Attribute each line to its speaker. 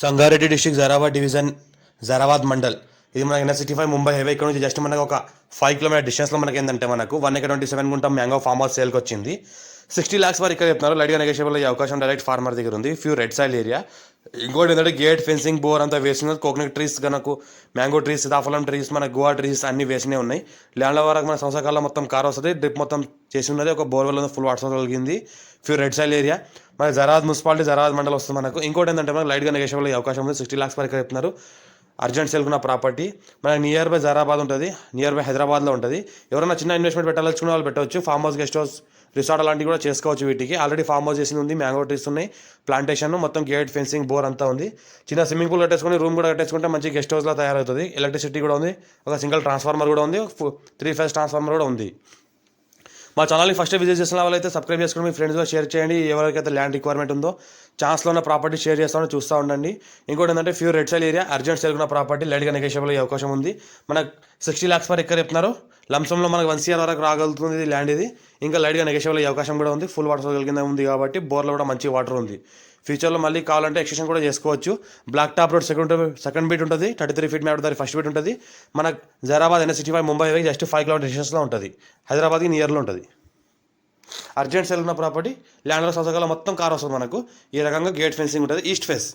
Speaker 1: Sangareddy district Zaheerabad division Zaheerabad mandal. ఇది మనకి NH65 Mumbai highway ఇక్కడ నుంచి జస్ట్ మనకు ఒక 5 కిలోమీటర్ డిస్టెన్స్లో మనకి ఏంటంటే మనకు 1 acre 27 గుంటం మ్యాంగో ఫామ్ హౌస్ సేల్కి వచ్చింది. 60 lakhs వరకు ఇక్కడ చెప్తున్నారు. లైట్గా నెగోషియబుల్ అయ్యే అవకాశం డైరెక్ట్ ఫార్మర్ దగ్గర ఉంది. Few red soil area. ఇంకోటి ఏంటంటే గేట్ ఫెన్సింగ్ బోర్ అంతా వేసినది. కోకోనట్ ట్రీస్ మనకు మ్యాంగో ట్రీస్ సీతాఫలం ట్రీస్ మన గోవా ట్రీస్ అన్ని వేసినవి ఉన్నాయి. ల్యాండ్ల వరకు మన సంవత్సరాల మొత్తం కార్ వస్తుంది. డ్రిప్ మొత్తం చేసి ఉన్నది. ఒక బోర్వెల్ ఫుల్ వాటర్ కలిగింది. Few red soil area. మన జరాబాద్ మున్సిపాలిటీ జరాబాద్ మండల్ వస్తుంది మనకు. ఇంకోటి ఏంటంటే మనకు లైట్గా నెగోషియబుల్ అయ్యే అవకాశం ఉంది. 60 lakhs వరకు చెప్తున్నారు. అర్జెంట్ సేల్కున్న ప్రాపర్టీ మనకి నియర్ బై జరాబాద్ ఉంటుంది. నియర్ బై హైదరాబాద్లో ఉంటుంది. ఎవరైనా చిన్న ఇన్వెస్ట్మెంట్ పెట్టాలనుకున్న వాళ్ళు పెట్టవచ్చు. Farm house guest house resort అలాంటివి కూడా చేసుకోవచ్చు. వీటికి ఆల్రెడీ ఫామ్ హౌస్ చేసింది ఉంది. మ్యాంగో ట్రీస్ ఉన్నాయి. ప్లాంటేషన్ మొత్తం గేట్ ఫెన్సింగ్ బోర్ అంతా ఉంది. చిన్న స్విమ్మింగ్ పూల్ కట్టేసుకొని రూమ్ కూడా కట్టేసుకుంటే మంచి గెస్ట్ హౌస్లో తయారవుతుంది. ఎలక్ట్రిసిటీ కూడా ఉంది. ఒక సింగిల్ ట్రాన్స్ఫార్మర్ కూడా ఉంది. 3 phase ట్రాన్స్ఫార్మర్ కూడా ఉంది. మా ఛానల్ని ఫస్ట్ విజిట్ చేసిన వాళ్ళైతే సబ్స్క్రైబ్ చేసుకుని మీ ఫ్రెండ్స్గా షేర్ చేయండి. ఎవరికైతే ల్యాండ్ రిక్వైర్మెంట్ ఉందో ఛాన్స్లో ఉన్న ప్రాపర్టీ షేర్ చేస్తామని చూస్తూ ఉండండి. ఇంకోటి ఏంటంటే few red సైల్ area urgent sale ఉన్న ప్రాపర్టీ లైట్గా నెగోషియబుల్ అయ్యే అవకాశం ఉంది. మనకు 60 lakhs వరకు ఎక్కడ చెప్తున్నారు. లంసంలో మనకు 1 CR వరకు రాగలుగుతుంది ఇది ల్యాండ్. ఇది ఇంకా లైట్గా నెగోషియబుల్ అయ్యే అవకాశం కూడా ఉంది. ఫుల్ వాటర్ కలిగింద ఉంది కాబట్టి బోర్లో కూడా మంచి వాటర్ ఉంది. ఫ్యూచర్లో మళ్ళీ కావాలంటే ఎక్స్టెన్షన్ కూడా చేసుకోవచ్చు. Black top road second beat ఉంటుంది. 33 feet మ్యాప్ దాని ఫస్ట్ బీట్ ఉంటుంది. మన జరాబాద్ NH65 Mumbai highway just 5 kilometers డిస్టెన్స్లో ఉంటుంది. హైదరాబాద్కి నియర్లో ఉంటుంది. అర్జెంట్ సేల్ ఉన్న ప్రాపర్టీ ల్యాండ్లో సంవత్సరాల మొత్తం కార్ వస్తుంది మనకు. ఈ రకంగా గేట్ ఫెన్సింగ్ ఉంటుంది. East face